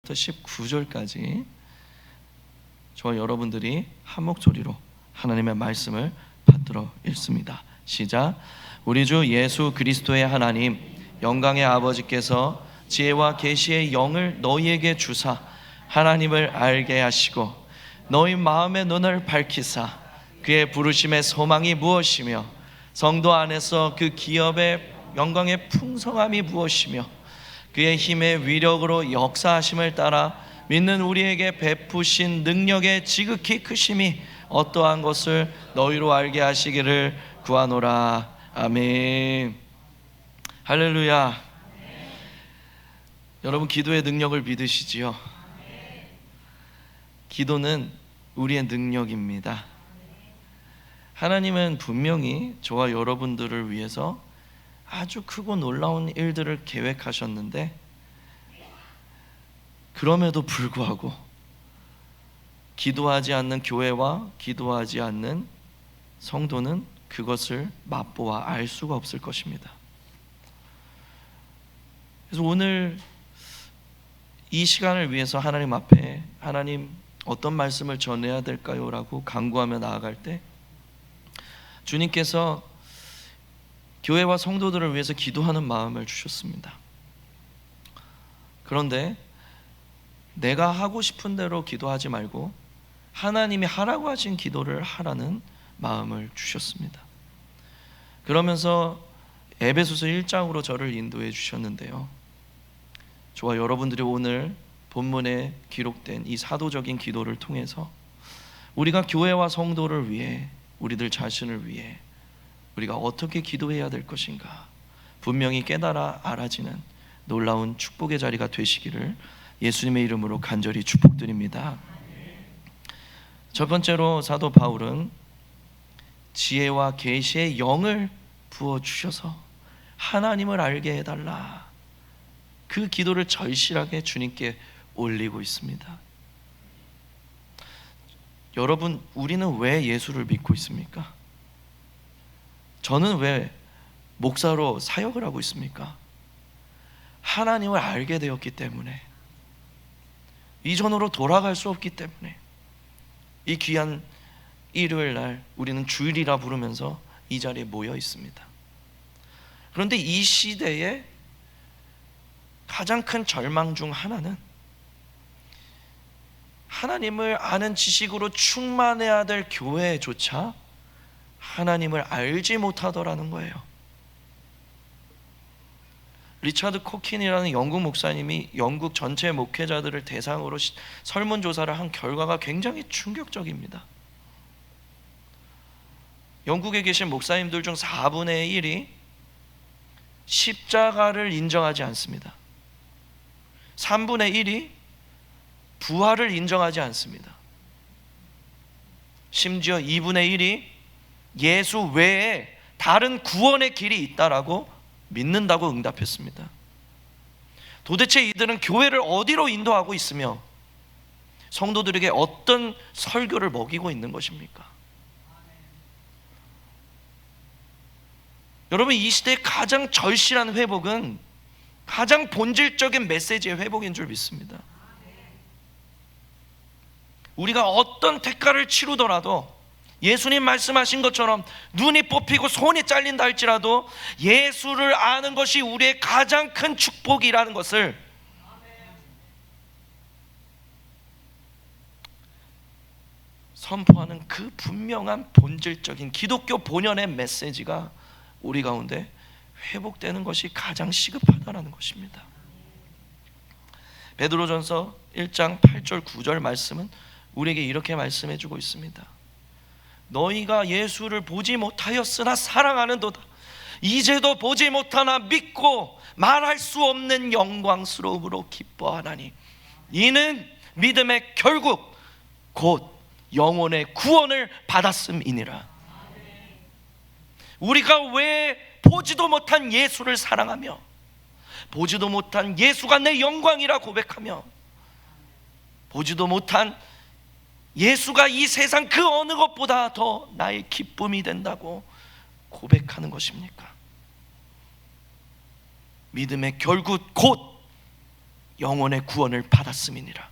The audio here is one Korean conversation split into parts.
14절부터 19절까지 저와 여러분들이 한 목소리로 하나님의 말씀을 받들어 읽습니다. 시작. 우리 주 예수 그리스도의 하나님 영광의 아버지께서 지혜와 계시의 영을 너희에게 주사 하나님을 알게 하시고 너희 마음의 눈을 밝히사 그의 부르심의 소망이 무엇이며 성도 안에서 그 기업의 영광의 풍성함이 무엇이며 그의 힘의 위력으로 역사하심을 따라 믿는 우리에게 베푸신 능력의 지극히 크심이 어떠한 것을 너희로 알게 하시기를 구하노라. 아멘. 할렐루야. 여러분, 기도의 능력을 믿으시지요? 기도는 우리의 능력입니다. 하나님은 분명히 저와 여러분들을 위해서 아주 크고 놀라운 일들을 계획하셨는데, 그럼에도 불구하고 기도하지 않는 교회와 기도하지 않는 성도는 그것을 맛보아 알 수가 없을 것입니다. 그래서 오늘 이 시간을 위해서 하나님 앞에 하나님 어떤 말씀을 전해야 될까요? 라고 간구하며 나아갈 때 주님께서 교회와 성도들을 위해서 기도하는 마음을 주셨습니다. 그런데 내가 하고 싶은 대로 기도하지 말고 하나님이 하라고 하신 기도를 하라는 마음을 주셨습니다. 그러면서 에베소서 1장으로 저를 인도해 주셨는데요, 저와 여러분들이 오늘 본문에 기록된 이 사도적인 기도를 통해서 우리가 교회와 성도를 위해, 우리들 자신을 위해 우리가 어떻게 기도해야 될 것인가 분명히 깨달아 알아지는 놀라운 축복의 자리가 되시기를 예수님의 이름으로 간절히 축복드립니다. 첫 번째로 사도 바울은 지혜와 계시의 영을 부어주셔서 하나님을 알게 해달라, 그 기도를 절실하게 주님께 올리고 있습니다. 여러분, 우리는 왜 예수를 믿고 있습니까? 저는 왜 목사로 사역을 하고 있습니까? 하나님을 알게 되었기 때문에, 이전으로 돌아갈 수 없기 때문에 이 귀한 일요일 날 우리는 주일이라 부르면서 이 자리에 모여 있습니다. 그런데 이 시대에 가장 큰 절망 중 하나는 하나님을 아는 지식으로 충만해야 될 교회조차 하나님을 알지 못하더라는 거예요. 리차드 코킨이라는 영국 목사님이 영국 전체 목회자들을 대상으로 설문조사를 한 결과가 굉장히 충격적입니다. 영국에 계신 목사님들 중 4분의 1이 십자가를 인정하지 않습니다. 3분의 1이 부활을 인정하지 않습니다. 심지어 2분의 1이 예수 외에 다른 구원의 길이 있다라고 믿는다고 응답했습니다. 도대체 이들은 교회를 어디로 인도하고 있으며 성도들에게 어떤 설교를 먹이고 있는 것입니까? 여러분, 이 시대의 가장 절실한 회복은 가장 본질적인 메시지의 회복인 줄 믿습니다. 우리가 어떤 대가를 치르더라도 예수님 말씀하신 것처럼 눈이 뽑히고 손이 잘린다 할지라도 예수를 아는 것이 우리의 가장 큰 축복이라는 것을 선포하는 그 분명한 본질적인 기독교 본연의 메시지가 우리 가운데 회복되는 것이 가장 시급하다는 것입니다. 베드로전서 1장 8절 9절 말씀은 우리에게 이렇게 말씀해 주고 있습니다. 너희가 예수를 보지 못하였으나 사랑하는도다. 이제도 보지 못하나 믿고 말할 수 없는 영광스러움으로 기뻐하나니 이는 믿음의 결국 곧 영혼의 구원을 받았음이니라. 우리가 왜 보지도 못한 예수를 사랑하며 보지도 못한 예수가 내 영광이라 고백하며 보지도 못한 예수가 이 세상 그 어느 것보다 더 나의 기쁨이 된다고 고백하는 것입니까? 믿음의 결국 곧 영혼의 구원을 받았음이니라.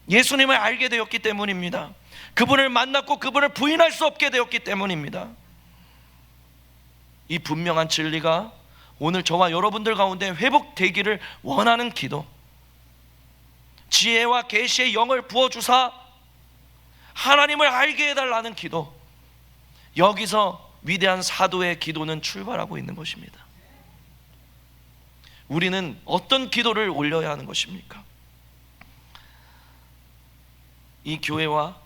예수님을 알게 되었기 때문입니다. 그분을 만났고 그분을 부인할 수 없게 되었기 때문입니다. 이 분명한 진리가 오늘 저와 여러분들 가운데 회복되기를 원하는 기도, 지혜와 계시의 영을 부어주사 하나님을 알게 해달라는 기도, 여기서 위대한 사도의 기도는 출발하고 있는 것입니다. 우리는 어떤 기도를 올려야 하는 것입니까? 이 교회와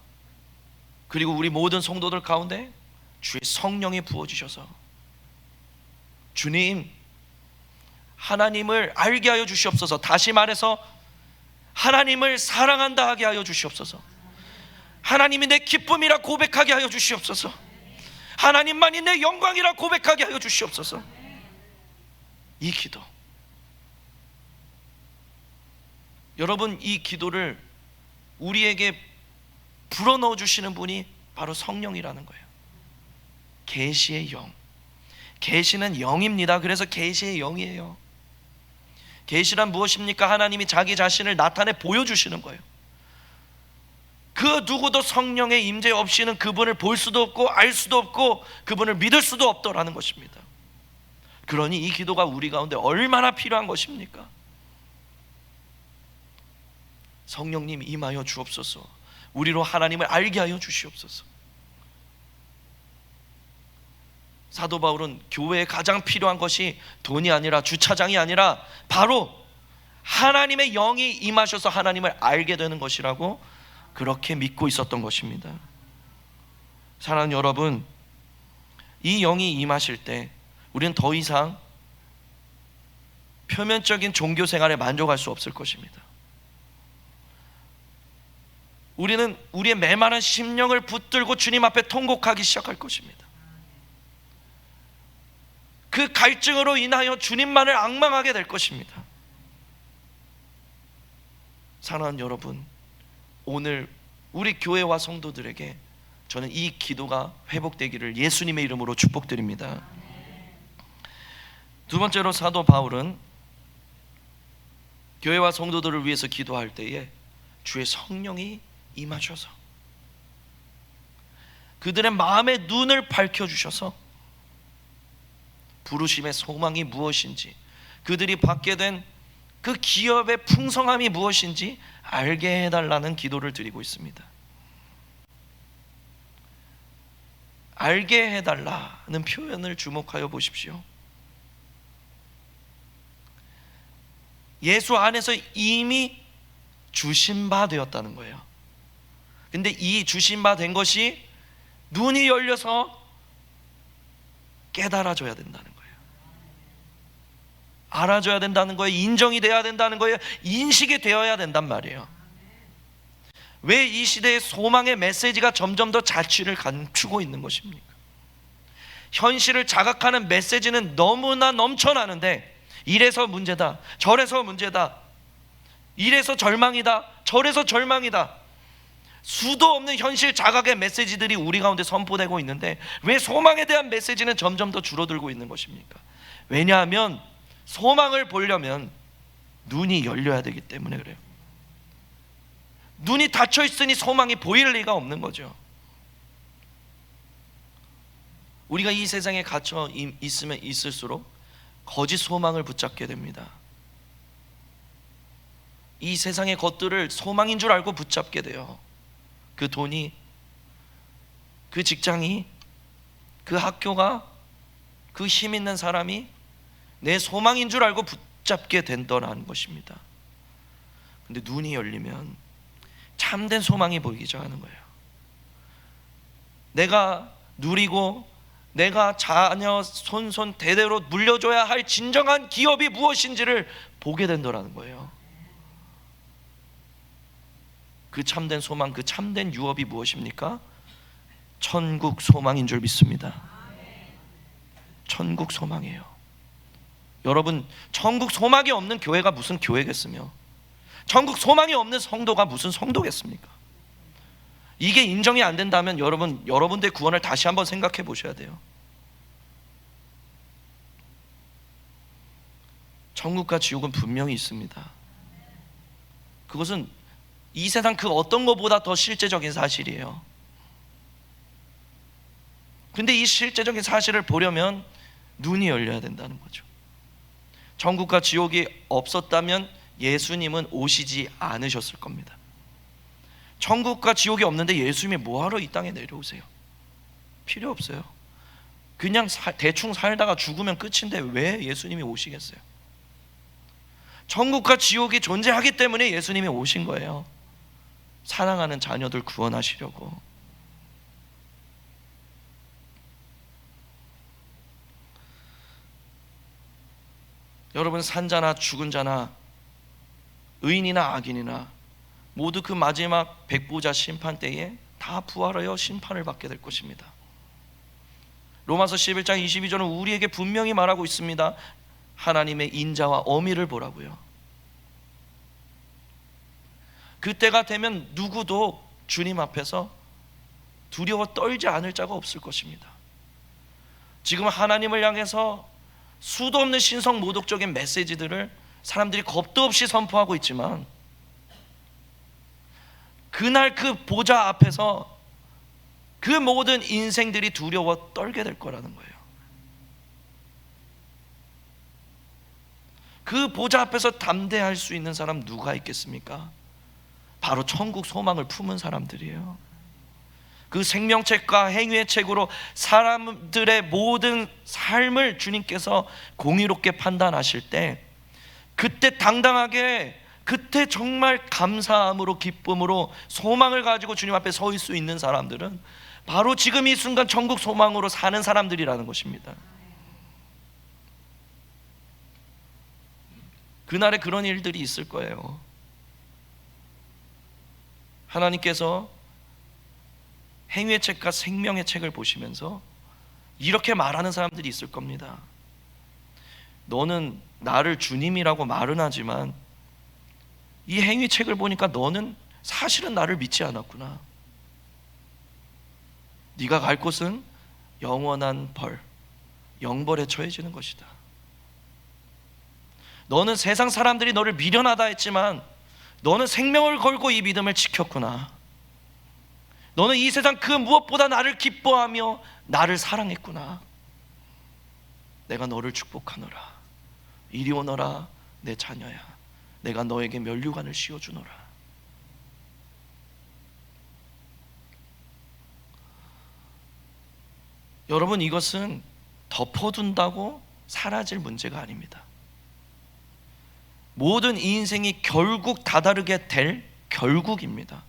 그리고 우리 모든 성도들 가운데 주의 성령이 부어주셔서, 주님, 하나님을 알게 하여 주시옵소서. 다시 말해서 하나님을 사랑한다 하게 하여 주시옵소서. 하나님이 내 기쁨이라 고백하게 하여 주시옵소서. 하나님만이 내 영광이라 고백하게 하여 주시옵소서. 이 기도, 여러분, 이 기도를 우리에게 불어넣어 주시는 분이 바로 성령이라는 거예요. 계시의 영, 계시는 영입니다. 그래서 계시의 영이에요. 계시란 무엇입니까? 하나님이 자기 자신을 나타내 보여주시는 거예요. 그 누구도 성령의 임재 없이는 그분을 볼 수도 없고 알 수도 없고 그분을 믿을 수도 없더라는 것입니다. 그러니 이 기도가 우리 가운데 얼마나 필요한 것입니까? 성령님 임하여 주옵소서. 우리로 하나님을 알게 하여 주시옵소서. 사도 바울은 교회에 가장 필요한 것이 돈이 아니라, 주차장이 아니라 바로 하나님의 영이 임하셔서 하나님을 알게 되는 것이라고 그렇게 믿고 있었던 것입니다. 사랑하는 여러분, 이 영이 임하실 때 우리는 더 이상 표면적인 종교 생활에 만족할 수 없을 것입니다. 우리는 우리의 메마른 심령을 붙들고 주님 앞에 통곡하기 시작할 것입니다. 그 갈증으로 인하여 주님만을 앙망하게 될 것입니다. 사랑하는 여러분, 오늘 우리 교회와 성도들에게 저는 이 기도가 회복되기를 예수님의 이름으로 축복드립니다. 두 번째로, 사도 바울은 교회와 성도들을 위해서 기도할 때에 주의 성령이 임하셔서 그들의 마음의 눈을 밝혀주셔서 부르심의 소망이 무엇인지, 그들이 받게 된 그 기업의 풍성함이 무엇인지 알게 해달라는 기도를 드리고 있습니다. 알게 해달라는 표현을 주목하여 보십시오. 예수 안에서 이미 주신 바 되었다는 거예요. 근데 이 주신 바 된 것이 눈이 열려서 깨달아져야 된다는 거예요. 알아줘야 된다는 거예요. 인정이 돼야 된다는 거예요. 인식이 되어야 된단 말이에요. 왜 이 시대의 소망의 메시지가 점점 더 자취를 감추고 있는 것입니까? 현실을 자각하는 메시지는 너무나 넘쳐나는데, 이래서 문제다, 저래서 문제다, 이래서 절망이다, 저래서 절망이다, 수도 없는 현실 자각의 메시지들이 우리 가운데 선포되고 있는데 왜 소망에 대한 메시지는 점점 더 줄어들고 있는 것입니까? 왜냐하면 소망을 보려면 눈이 열려야 되기 때문에 그래요. 눈이 닫혀 있으니 소망이 보일 리가 없는 거죠. 우리가 이 세상에 갇혀 있으면 있을수록 거짓 소망을 붙잡게 됩니다. 이 세상의 것들을 소망인 줄 알고 붙잡게 돼요. 그 돈이, 그 직장이, 그 학교가, 그 힘 있는 사람이 내 소망인 줄 알고 붙잡게 된다는 것입니다. 근데 눈이 열리면 참된 소망이 보이기 시작하는 거예요. 내가 누리고 내가 자녀 손손 대대로 물려줘야 할 진정한 기업이 무엇인지를 보게 된다는 거예요. 그 참된 소망, 그 참된 유업이 무엇입니까? 천국 소망인 줄 믿습니다. 천국 소망이에요. 여러분, 천국 소망이 없는 교회가 무슨 교회겠으며, 천국 소망이 없는 성도가 무슨 성도겠습니까? 이게 인정이 안 된다면 여러분들의 구원을 다시 한번 생각해 보셔야 돼요. 천국과 지옥은 분명히 있습니다. 그것은 이 세상 그 어떤 것보다 더 실제적인 사실이에요. 근데 이 실제적인 사실을 보려면 눈이 열려야 된다는 거죠. 천국과 지옥이 없었다면 예수님은 오시지 않으셨을 겁니다. 천국과 지옥이 없는데 예수님이 뭐하러 이 땅에 내려오세요? 필요 없어요. 그냥 대충 살다가 죽으면 끝인데 왜 예수님이 오시겠어요? 천국과 지옥이 존재하기 때문에 예수님이 오신 거예요. 사랑하는 자녀들 구원하시려고. 여러분, 산자나 죽은 자나 의인이나 악인이나 모두 그 마지막 백보자 심판 때에 다 부활하여 심판을 받게 될 것입니다. 로마서 11장 22절은 우리에게 분명히 말하고 있습니다. 하나님의 인자와 어미를 보라고요. 그때가 되면 누구도 주님 앞에서 두려워 떨지 않을 자가 없을 것입니다. 지금 하나님을 향해서 수도 없는 신성 모독적인 메시지들을 사람들이 겁도 없이 선포하고 있지만 그날 그 보좌 앞에서 그 모든 인생들이 두려워 떨게 될 거라는 거예요. 그 보좌 앞에서 담대할 수 있는 사람 누가 있겠습니까? 바로 천국 소망을 품은 사람들이에요. 그 생명책과 행위의 책으로 사람들의 모든 삶을 주님께서 공의롭게 판단하실 때 그때 당당하게, 그때 정말 감사함으로, 기쁨으로, 소망을 가지고 주님 앞에 서 있을 수 있는 사람들은 바로 지금 이 순간 천국 소망으로 사는 사람들이라는 것입니다. 그날에 그런 일들이 있을 거예요. 하나님께서 행위의 책과 생명의 책을 보시면서 이렇게 말하는 사람들이 있을 겁니다. 너는 나를 주님이라고 말은 하지만 이 행위 책을 보니까 너는 사실은 나를 믿지 않았구나. 네가 갈 곳은 영원한 벌, 영벌에 처해지는 것이다. 너는 세상 사람들이 너를 미련하다 했지만 너는 생명을 걸고 이 믿음을 지켰구나. 너는 이 세상 그 무엇보다 나를 기뻐하며 나를 사랑했구나. 내가 너를 축복하노라. 이리 오너라 내 자녀야. 내가 너에게 면류관을 씌워주노라. 여러분, 이것은 덮어둔다고 사라질 문제가 아닙니다. 모든 이 인생이 결국 다다르게 될 결국입니다.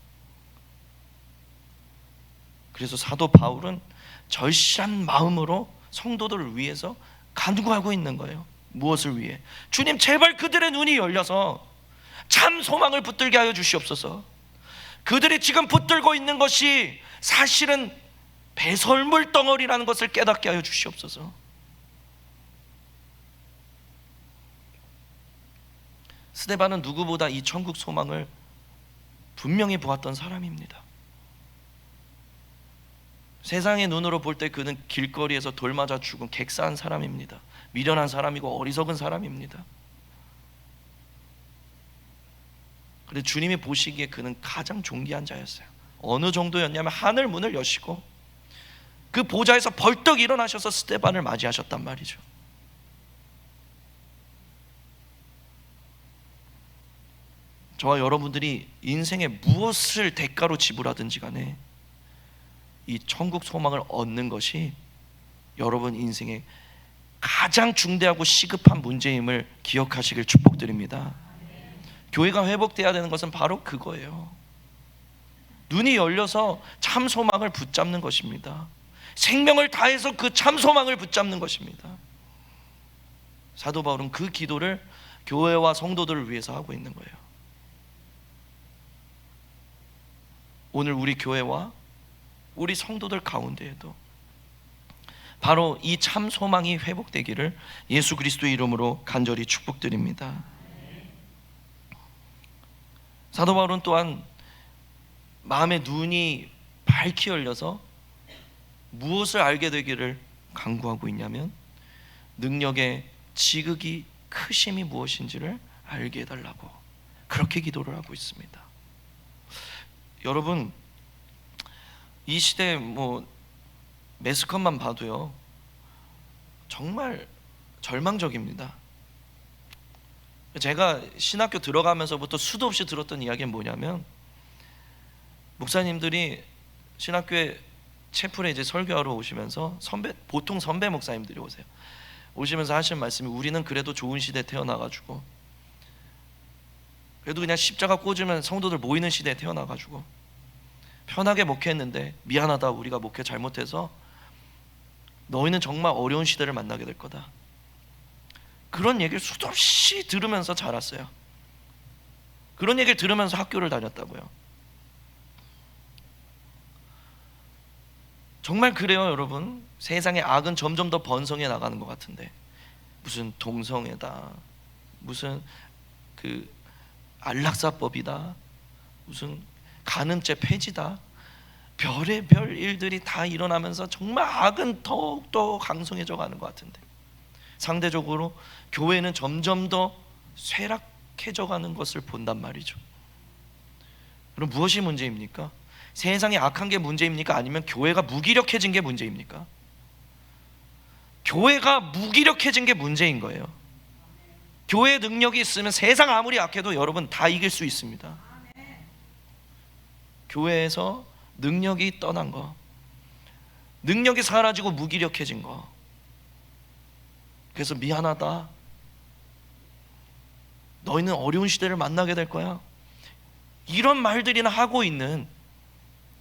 그래서 사도 바울은 절실한 마음으로 성도들을 위해서 간구하고 있는 거예요. 무엇을 위해? 주님, 제발 그들의 눈이 열려서 참 소망을 붙들게 하여 주시옵소서. 그들이 지금 붙들고 있는 것이 사실은 배설물 덩어리라는 것을 깨닫게 하여 주시옵소서. 스데반은 누구보다 이 천국 소망을 분명히 보았던 사람입니다. 세상의 눈으로 볼 때 그는 길거리에서 돌 맞아 죽은 객사한 사람입니다. 미련한 사람이고 어리석은 사람입니다. 그런데 주님이 보시기에 그는 가장 존귀한 자였어요. 어느 정도였냐면 하늘 문을 여시고 그 보좌에서 벌떡 일어나셔서 스데반을 맞이하셨단 말이죠. 저와 여러분들이 인생에 무엇을 대가로 지불하든지 간에 이 천국 소망을 얻는 것이 여러분 인생의 가장 중대하고 시급한 문제임을 기억하시길 축복드립니다. 교회가 회복돼야 되는 것은 바로 그거예요. 눈이 열려서 참 소망을 붙잡는 것입니다. 생명을 다해서 그 참 소망을 붙잡는 것입니다. 사도 바울은 그 기도를 교회와 성도들을 위해서 하고 있는 거예요. 오늘 우리 교회와 우리 성도들 가운데에도 바로 이 참 소망이 회복되기를 예수 그리스도의 이름으로 간절히 축복드립니다. 사도 바울은 또한 마음의 눈이 밝히 열려서 무엇을 알게 되기를 간구하고 있냐면 능력의 지극히 크심이 무엇인지를 알게 해달라고 그렇게 기도를 하고 있습니다. 여러분, 이 시대 매스컴만 봐도요 정말 절망적입니다. 제가 신학교 들어가면서부터 수도 없이 들었던 이야기는 뭐냐면, 목사님들이 신학교에 채플에 이제 설교하러 오시면서 보통 선배 목사님들이 오시면서 하시는 말씀이, 우리는 그래도 좋은 시대에 태어나가지고, 그래도 그냥 십자가 꽂으면 성도들 모이는 시대에 태어나가지고 편하게 목회했는데 미안하다, 우리가 목회 잘못해서 너희는 정말 어려운 시대를 만나게 될 거다. 그런 얘기를 수도 없이 들으면서 자랐어요. 그런 얘기를 들으면서 학교를 다녔다고요. 정말 그래요, 여러분. 세상의 악은 점점 더 번성해 나가는 것 같은데, 무슨 동성애다, 무슨 안락사법이다, 무슨 간음죄 폐지다, 별의별 일들이 다 일어나면서 정말 악은 더욱더 강성해져 가는 것 같은데, 상대적으로 교회는 점점 더 쇠락해져 가는 것을 본단 말이죠. 그럼 무엇이 문제입니까? 세상이 악한 게 문제입니까? 아니면 교회가 무기력해진 게 문제입니까? 교회가 무기력해진 게 문제인 거예요. 교회의 능력이 있으면 세상 아무리 약해도 여러분 다 이길 수 있습니다. 교회에서 능력이 떠난 거, 능력이 사라지고 무기력해진 거, 그래서 미안하다, 너희는 어려운 시대를 만나게 될 거야, 이런 말들이나 하고 있는,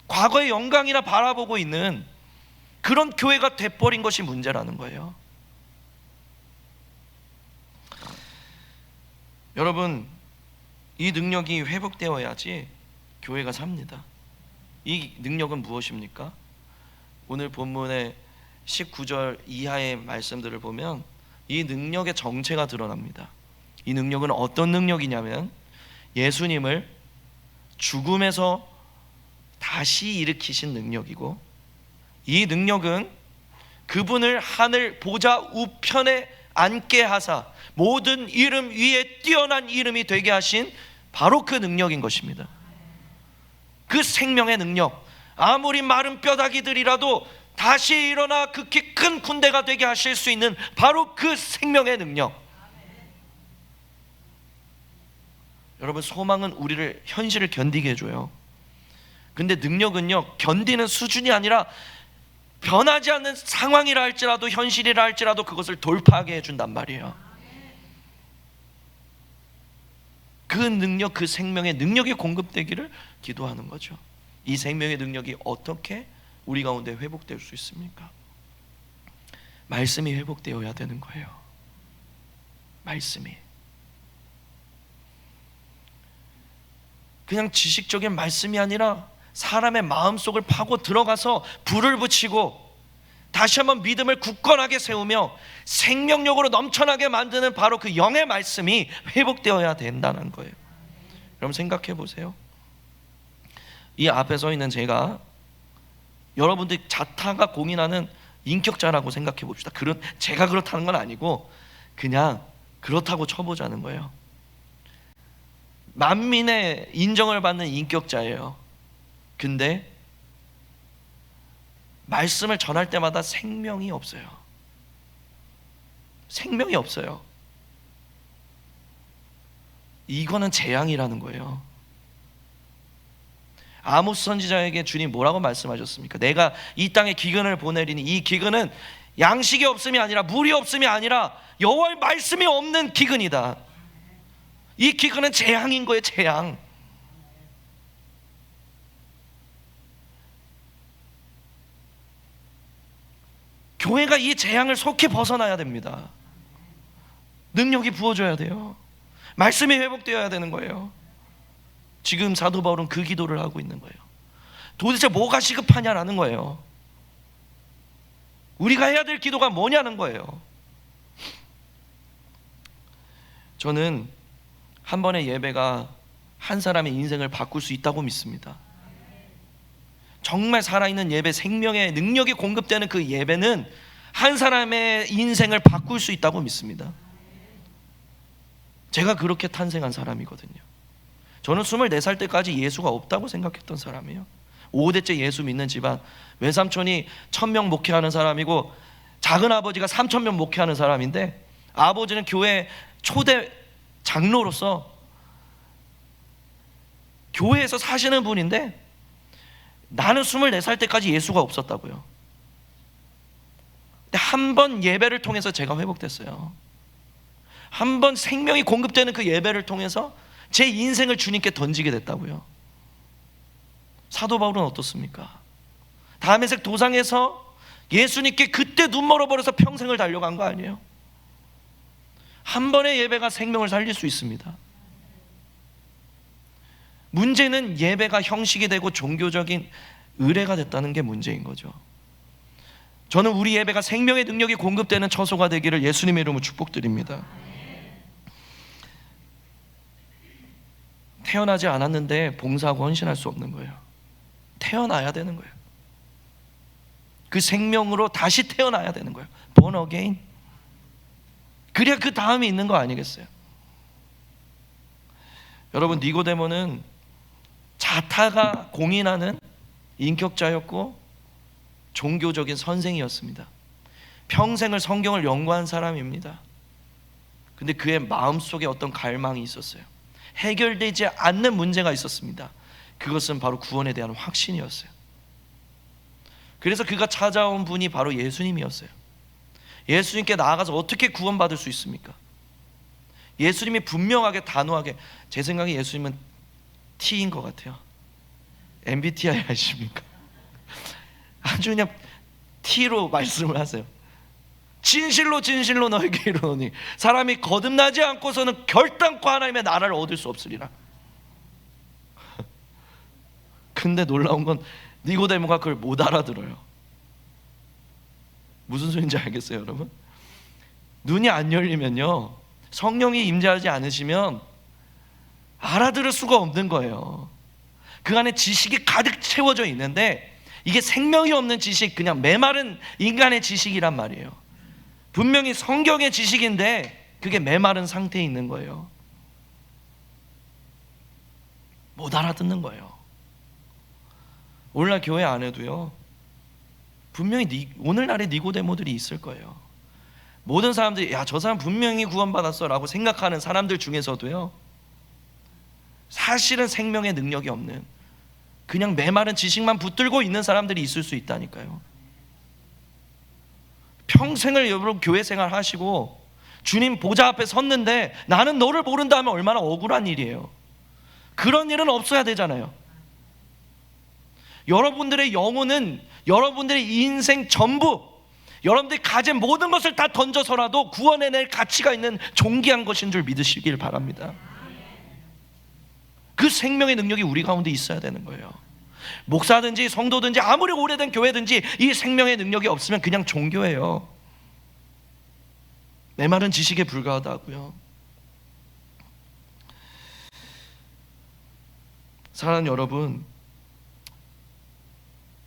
과거의 영광이나 바라보고 있는 그런 교회가 돼버린 것이 문제라는 거예요. 여러분, 이 능력이 회복되어야지 교회가 삽니다. 이 능력은 무엇입니까? 오늘 본문의 19절 이하의 말씀들을 보면 이 능력의 정체가 드러납니다. 이 능력은 어떤 능력이냐면, 예수님을 죽음에서 다시 일으키신 능력이고, 이 능력은 그분을 하늘 보좌 우편에 앉게 하사 모든 이름 위에 뛰어난 이름이 되게 하신 바로 그 능력인 것입니다. 그 생명의 능력, 아무리 마른 뼈다귀들이라도 다시 일어나 극히 큰 군대가 되게 하실 수 있는 바로 그 생명의 능력. 여러분, 소망은 우리를, 현실을 견디게 해줘요. 근데 능력은요, 견디는 수준이 아니라 변하지 않는 상황이라 할지라도, 현실이라 할지라도 그것을 돌파하게 해준단 말이에요. 그 능력, 그 생명의 능력이 공급되기를 기도하는 거죠. 이 생명의 능력이 어떻게 우리 가운데 회복될 수 있습니까? 말씀이 회복되어야 되는 거예요. 말씀이. 그냥 지식적인 말씀이 아니라 사람의 마음속을 파고 들어가서 불을 붙이고 다시 한번 믿음을 굳건하게 세우며 생명력으로 넘쳐나게 만드는 바로 그 영의 말씀이 회복되어야 된다는 거예요. 여러분 생각해 보세요. 이 앞에 서 있는 제가 여러분들이 자타가 공인하는 인격자라고 생각해 봅시다. 제가 그렇다는 건 아니고 그냥 그렇다고 쳐보자는 거예요. 만민의 인정을 받는 인격자예요. 근데 말씀을 전할 때마다 생명이 없어요. 생명이 없어요. 이거는 재앙이라는 거예요. 아모스 선지자에게 주님 뭐라고 말씀하셨습니까? 내가 이 땅에 기근을 보내리니 이 기근은 양식이 없음이 아니라 물이 없음이 아니라 여호와의 말씀이 없는 기근이다. 이 기근은 재앙인 거예요. 재앙. 교회가 이 재앙을 속히 벗어나야 됩니다. 능력이 부어져야 돼요. 말씀이 회복되어야 되는 거예요. 지금 사도 바울은 그 기도를 하고 있는 거예요. 도대체 뭐가 시급하냐라는 거예요. 우리가 해야 될 기도가 뭐냐는 거예요. 저는 한 번의 예배가 한 사람의 인생을 바꿀 수 있다고 믿습니다. 정말 살아있는 예배, 생명의 능력이 공급되는 그 예배는 한 사람의 인생을 바꿀 수 있다고 믿습니다. 제가 그렇게 탄생한 사람이거든요. 저는 24살 때까지 예수가 없다고 생각했던 사람이에요. 5대째 예수 믿는 집안, 외삼촌이 1000명 목회하는 사람이고 작은 아버지가 3000명 목회하는 사람인데, 아버지는 교회 초대 장로로서 교회에서 사시는 분인데, 나는 24살 때까지 예수가 없었다고요. 근데 한 번 예배를 통해서 제가 회복됐어요. 한 번 생명이 공급되는 그 예배를 통해서 제 인생을 주님께 던지게 됐다고요. 사도 바울은 어떻습니까? 다메섹 도상에서 예수님께 그때 눈 멀어버려서 평생을 달려간 거 아니에요? 한 번의 예배가 생명을 살릴 수 있습니다. 문제는 예배가 형식이 되고 종교적인 의례가 됐다는 게 문제인 거죠. 저는 우리 예배가 생명의 능력이 공급되는 처소가 되기를 예수님의 이름으로 축복드립니다. 태어나지 않았는데 봉사하고 헌신할 수 없는 거예요. 태어나야 되는 거예요. 그 생명으로 다시 태어나야 되는 거예요. Born again. 그래야 그 다음이 있는 거 아니겠어요? 여러분, 니고데모는 자타가 공인하는 인격자였고 종교적인 선생이었습니다. 평생을 성경을 연구한 사람입니다. 근데 그의 마음속에 어떤 갈망이 있었어요. 해결되지 않는 문제가 있었습니다. 그것은 바로 구원에 대한 확신이었어요. 그래서 그가 찾아온 분이 바로 예수님이었어요. 예수님께 나아가서 어떻게 구원받을 수 있습니까? 예수님이 분명하게 단호하게, 제 생각에 예수님은 T인 것 같아요. MBTI 아십니까? 아주 그냥 T로 말씀을 하세요. 진실로 진실로 너에게 이르노니 사람이 거듭나지 않고서는 결단코 하나님의 나라를 얻을 수 없으리라. 근데 놀라운 건 니고데모가 그걸 못 알아들어요. 무슨 소리인지 알겠어요, 여러분? 눈이 안 열리면요, 성령이 임재하지 않으시면 알아들을 수가 없는 거예요. 그 안에 지식이 가득 채워져 있는데 이게 생명이 없는 지식, 그냥 메마른 인간의 지식이란 말이에요. 분명히 성경의 지식인데 그게 메마른 상태에 있는 거예요. 못 알아듣는 거예요. 오늘날 교회 안에도요, 분명히 오늘날의 니고데모들이 있을 거예요. 모든 사람들이 야, 저 사람 분명히 구원받았어 라고 생각하는 사람들 중에서도요, 사실은 생명의 능력이 없는 그냥 메마른 지식만 붙들고 있는 사람들이 있을 수 있다니까요. 평생을 여러분 교회 생활 하시고 주님 보좌 앞에 섰는데 나는 너를 모른다 하면 얼마나 억울한 일이에요. 그런 일은 없어야 되잖아요. 여러분들의 영혼은 여러분들의 인생 전부, 여러분들이 가진 모든 것을 다 던져서라도 구원해낼 가치가 있는 존귀한 것인 줄 믿으시길 바랍니다. 그 생명의 능력이 우리 가운데 있어야 되는 거예요. 목사든지 성도든지 아무리 오래된 교회든지 이 생명의 능력이 없으면 그냥 종교예요. 메마른 지식에 불과하다고요. 사랑하는 여러분,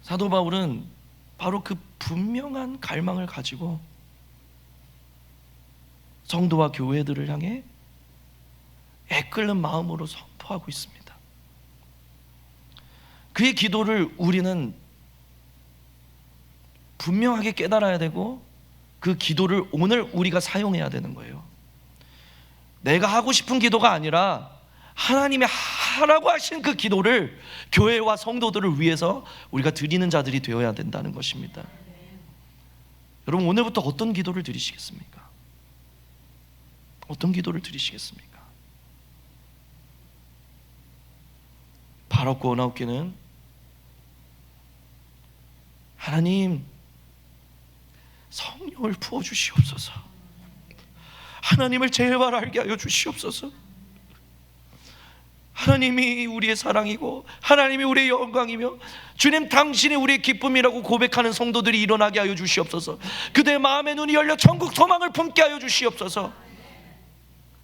사도 바울은 바로 그 분명한 갈망을 가지고 성도와 교회들을 향해 애끓는 마음으로 선포하고 있습니다. 그의 기도를 우리는 분명하게 깨달아야 되고 그 기도를 오늘 우리가 사용해야 되는 거예요. 내가 하고 싶은 기도가 아니라 하나님이 하라고 하신 그 기도를 교회와 성도들을 위해서 우리가 드리는 자들이 되어야 된다는 것입니다. 여러분, 오늘부터 어떤 기도를 드리시겠습니까? 어떤 기도를 드리시겠습니까? 바롭고 원하옵기는 하나님, 성령을 부어주시옵소서. 하나님을 제발 알게 하여 주시옵소서. 하나님이 우리의 사랑이고 하나님이 우리의 영광이며 주님 당신이 우리의 기쁨이라고 고백하는 성도들이 일어나게 하여 주시옵소서. 그들의 마음의 눈이 열려 천국 소망을 품게 하여 주시옵소서.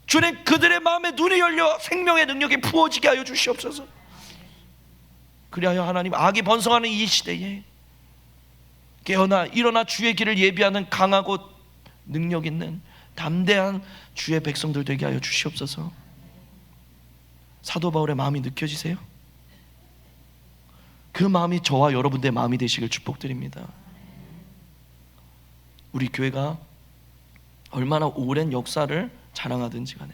주님, 그들의 마음의 눈이 열려 생명의 능력이 부어지게 하여 주시옵소서. 그리하여 하나님, 악이 번성하는 이 시대에 깨어나 일어나 주의 길을 예비하는 강하고 능력 있는 담대한 주의 백성들 되게 하여 주시옵소서. 사도 바울의 마음이 느껴지세요? 그 마음이 저와 여러분들의 마음이 되시길 축복드립니다. 우리 교회가 얼마나 오랜 역사를 자랑하든지 간에,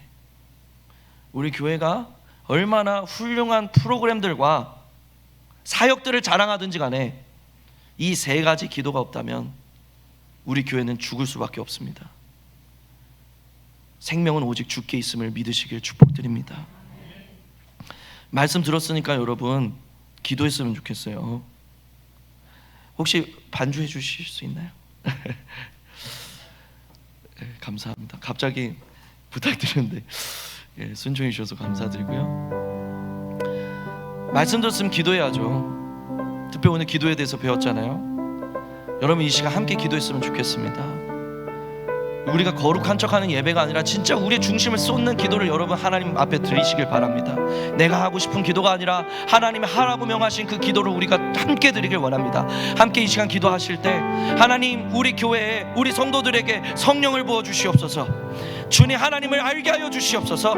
우리 교회가 얼마나 훌륭한 프로그램들과 사역들을 자랑하든지 간에 이 세 가지 기도가 없다면 우리 교회는 죽을 수밖에 없습니다. 생명은 오직 주께 있음을 믿으시길 축복드립니다. 말씀 들었으니까 여러분 기도했으면 좋겠어요. 혹시 반주해 주실 수 있나요? 네, 감사합니다. 갑자기 부탁드리는데 순종해 주셔서 감사드리고요. 말씀 들었으면 기도해야죠. 특별히 오늘 기도에 대해서 배웠잖아요. 여러분 이 시간 함께 기도했으면 좋겠습니다. 우리가 거룩한 척하는 예배가 아니라 진짜 우리의 중심을 쏟는 기도를 여러분 하나님 앞에 드리시길 바랍니다. 내가 하고 싶은 기도가 아니라 하나님이 하라고 명하신 그 기도를 우리가 함께 드리길 원합니다. 함께 이 시간 기도하실 때 하나님, 우리 교회에 우리 성도들에게 성령을 부어 주시옵소서. 주님, 하나님을 알게 하여 주시옵소서.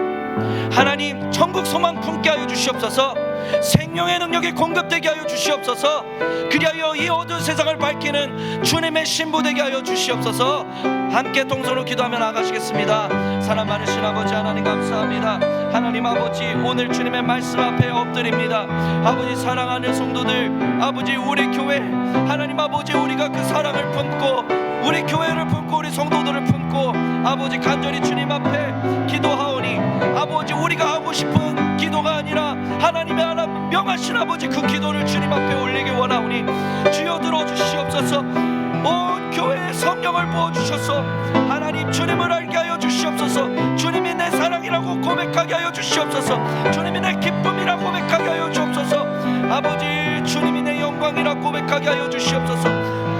하나님, 천국 소망 품게 하여 주시옵소서. 생명의 능력이 공급되게 하여 주시옵소서. 그리하여 이 어두운 세상을 밝히는 주님의 신부 되게 하여 주시옵소서. 함께 동서로 기도하며 나가시겠습니다. 사랑 많으신 아버지 하나님 감사합니다. 하나님 아버지, 오늘 주님의 말씀 앞에 엎드립니다. 아버지, 사랑하는 성도들, 아버지 우리 교회, 하나님 아버지 우리가 그 사랑을 품고 우리 교회를 품고 우리 성도들을 품고 아버지 간절히 주님 앞에 기도하오니 아버지 우리가 하고 싶은 기도가 아니라 하나님의 하나님 명하신 아버지 그 기도를 주님 앞에 올리기 원하오니 주여 들어주시옵소서. 온 교회에 성령을 부어주셔서 하나님 주님을 알게 하여 주시옵소서. 주님이 내 사랑이라고 고백하게 하여 주시옵소서. 주님이 내 기쁨이라고 고백하게 하여 주옵소서. 아버지 주님이 내 영광이라고 고백하게 하여 주시옵소서.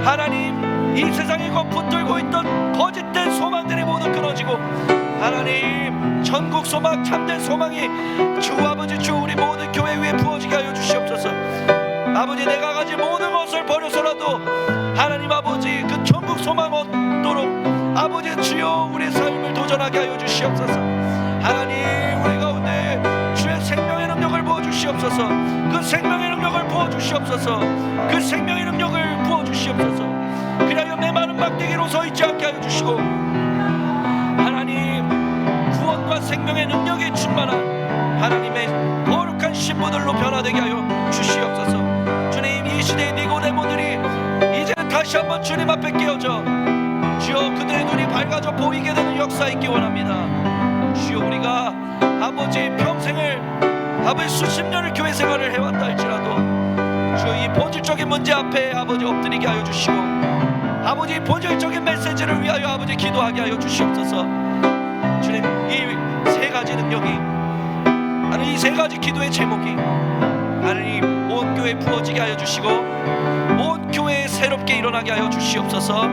하나님, 이 세상에 붙들고 있던 거짓된 소망들이 모두 끊어지고 하나님 전국 소망, 참된 소망이 주 아버지 주 우리 모든 교회 위에 부어지게 하여 주시옵소서. 아버지, 내가 가진 모든 것을 버려서라도 하나님 아버지 그 천국 소망 얻도록 아버지 주여 우리의 삶을 도전하게 하여 주시옵소서. 하나님, 우리 가운데 주의 생명의 능력을 부어주시옵소서. 그 생명의 능력을 부어주시옵소서. 그 생명의 능력을 부어주시옵소서. 그리하여 메마른 막대기로 서있지 않게 하여 주시고 하나님, 구원과 생명의 능력이 충만한 하나님의 거룩한 신부들로 변화되게 하여 주시옵소서. 주님, 이 시대의 니고데모들이 이제 다시 한번 주님 앞에 깨어져 주여 그들의 눈이 밝아져 보이게 되는 역사 있기 원합니다. 주여, 우리가 아버지 평생을 아버지 수십 년을 교회 생활을 해왔다 할지라도 주여 이 본질적인 문제 앞에 아버지 엎드리게 하여 주시고 아버지 본질적인 메시지를 위하여 아버지 기도하게 하여 주시옵소서. 주님, 이 세 가지 능력이 하나님, 이 세 가지 기도의 제목이 하나님 온 교회에 부어지게 하여 주시고 온 교회에 새롭게 일어나게 하여 주시옵소서.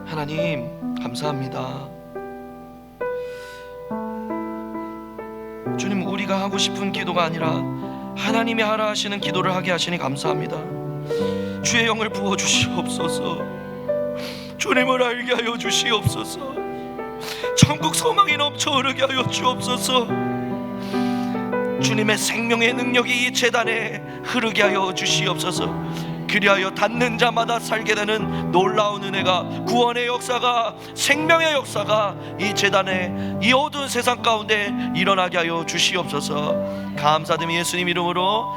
하나님 감사합니다. 주님, 우리가 하고 싶은 기도가 아니라 하나님이 하라 하시는 기도를 하게 하시니 감사합니다. 주의 영을 부어 주시옵소서. 주님을 알게 하여 주시옵소서. 천국 소망이 넘쳐 흐르게 하여 주옵소서. 주님의 생명의 능력이 이 제단에 흐르게 하여 주시옵소서. 그리하여 닿는 자마다 살게 되는 놀라운 은혜가, 구원의 역사가, 생명의 역사가 이 제단에, 이 어두운 세상 가운데 일어나게 하여 주시옵소서. 감사드리며 예수님 이름으로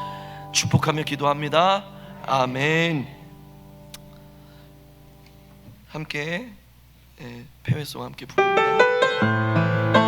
축복하며 기도합니다. 아멘. 함께 패회송 함께 부릅니다.